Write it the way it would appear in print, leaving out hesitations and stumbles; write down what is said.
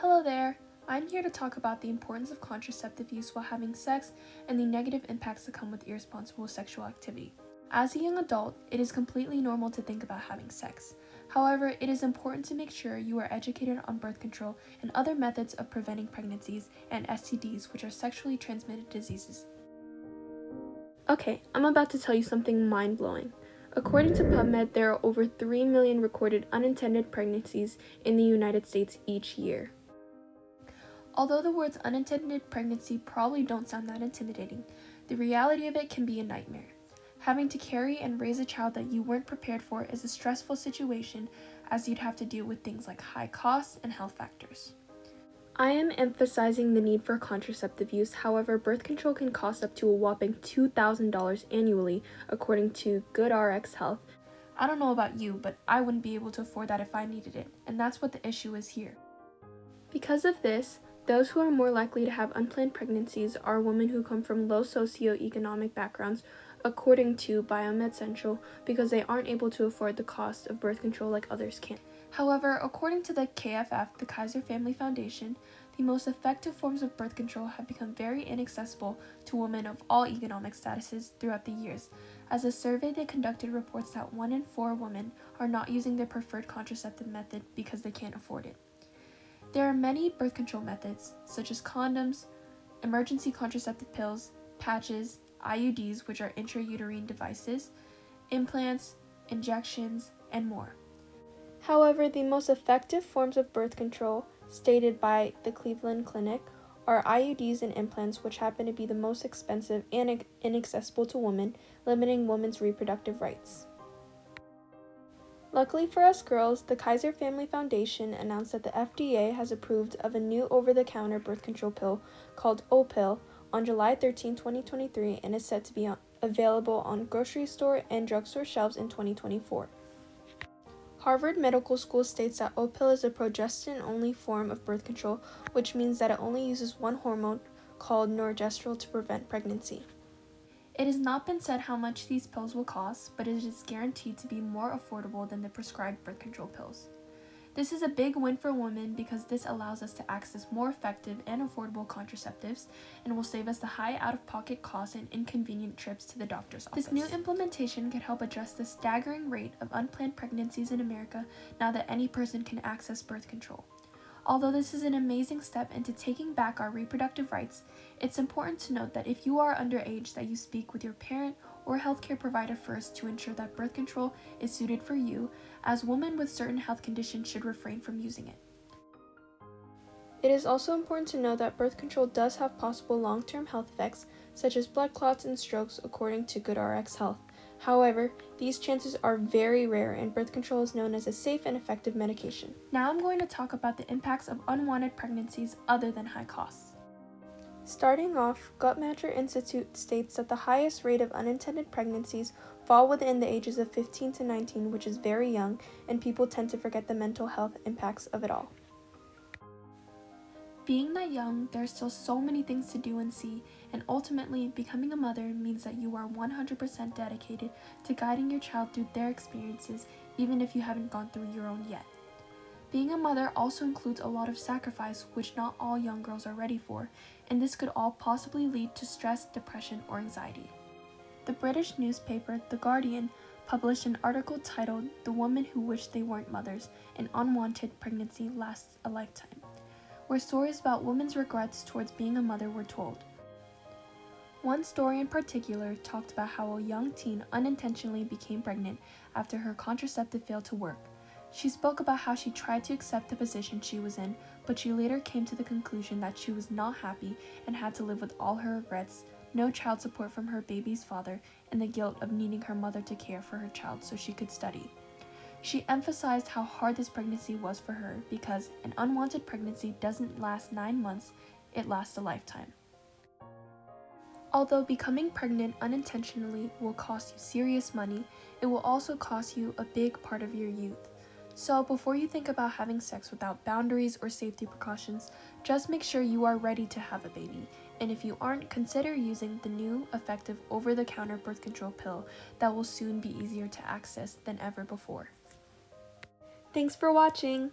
Hello there! I'm here to talk about the importance of contraceptive use while having sex and the negative impacts that come with irresponsible sexual activity. As a young adult, it is completely normal to think about having sex. However, it is important to make sure you are educated on birth control and other methods of preventing pregnancies and STDs, which are sexually transmitted diseases. Okay, I'm about to tell you something mind-blowing. According to PubMed, there are over 3 million recorded unintended pregnancies in the United States each year. Although the words unintended pregnancy probably don't sound that intimidating, the reality of it can be a nightmare. Having to carry and raise a child that you weren't prepared for is a stressful situation, as you'd have to deal with things like high costs and health factors. I am emphasizing the need for contraceptive use. However, birth control can cost up to a whopping $2,000 annually, according to GoodRx Health. I don't know about you, but I wouldn't be able to afford that if I needed it, and that's what the issue is here. Because of this, those who are more likely to have unplanned pregnancies are women who come from low socioeconomic backgrounds, according to Biomed Central, because they aren't able to afford the cost of birth control like others can. However, according to the KFF, the Kaiser Family Foundation, the most effective forms of birth control have become very inaccessible to women of all economic statuses throughout the years, as a survey they conducted reports that 1 in 4 women are not using their preferred contraceptive method because they can't afford it. There are many birth control methods, such as condoms, emergency contraceptive pills, patches, IUDs, which are intrauterine devices, implants, injections, and more. However, the most effective forms of birth control, stated by the Cleveland Clinic, are IUDs and implants, which happen to be the most expensive and inaccessible to women, limiting women's reproductive rights. Luckily for us girls, the Kaiser Family Foundation announced that the FDA has approved of a new over-the-counter birth control pill called Opill on July 13, 2023, and is set to be available on grocery store and drugstore shelves in 2024. Harvard Medical School states that Opill is a progestin-only form of birth control, which means that it only uses one hormone called norgestrel to prevent pregnancy. It has not been said how much these pills will cost, but it is guaranteed to be more affordable than the prescribed birth control pills. This is a big win for women because this allows us to access more effective and affordable contraceptives and will save us the high out-of-pocket costs and inconvenient trips to the doctor's office. This new implementation could help address the staggering rate of unplanned pregnancies in America now that any person can access birth control. Although this is an amazing step into taking back our reproductive rights, it's important to note that if you are underage, that you speak with your parent or healthcare provider first to ensure that birth control is suited for you, as women with certain health conditions should refrain from using it. It is also important to know that birth control does have possible long-term health effects, such as blood clots and strokes, according to GoodRx Health. However, these chances are very rare, and birth control is known as a safe and effective medication. Now I'm going to talk about the impacts of unwanted pregnancies other than high costs. Starting off, Guttmacher Institute states that the highest rate of unintended pregnancies fall within the ages of 15 to 19, which is very young, and people tend to forget the mental health impacts of it all. Being that young, there are still so many things to do and see, and ultimately, becoming a mother means that you are 100% dedicated to guiding your child through their experiences, even if you haven't gone through your own yet. Being a mother also includes a lot of sacrifice, which not all young girls are ready for, and this could all possibly lead to stress, depression, or anxiety. The British newspaper, The Guardian, published an article titled "The Women Who Wish They Weren't Mothers: An Unwanted Pregnancy Lasts a Lifetime," where stories about women's regrets towards being a mother were told. One story in particular talked about how a young teen unintentionally became pregnant after her contraceptive failed to work. She spoke about how she tried to accept the position she was in, but she later came to the conclusion that she was not happy and had to live with all her regrets, no child support from her baby's father, and the guilt of needing her mother to care for her child so she could study. She emphasized how hard this pregnancy was for her because an unwanted pregnancy doesn't last 9 months, it lasts a lifetime. Although becoming pregnant unintentionally will cost you serious money, it will also cost you a big part of your youth. So before you think about having sex without boundaries or safety precautions, just make sure you are ready to have a baby. And if you aren't, consider using the new, effective over-the-counter birth control pill that will soon be easier to access than ever before. Thanks for watching!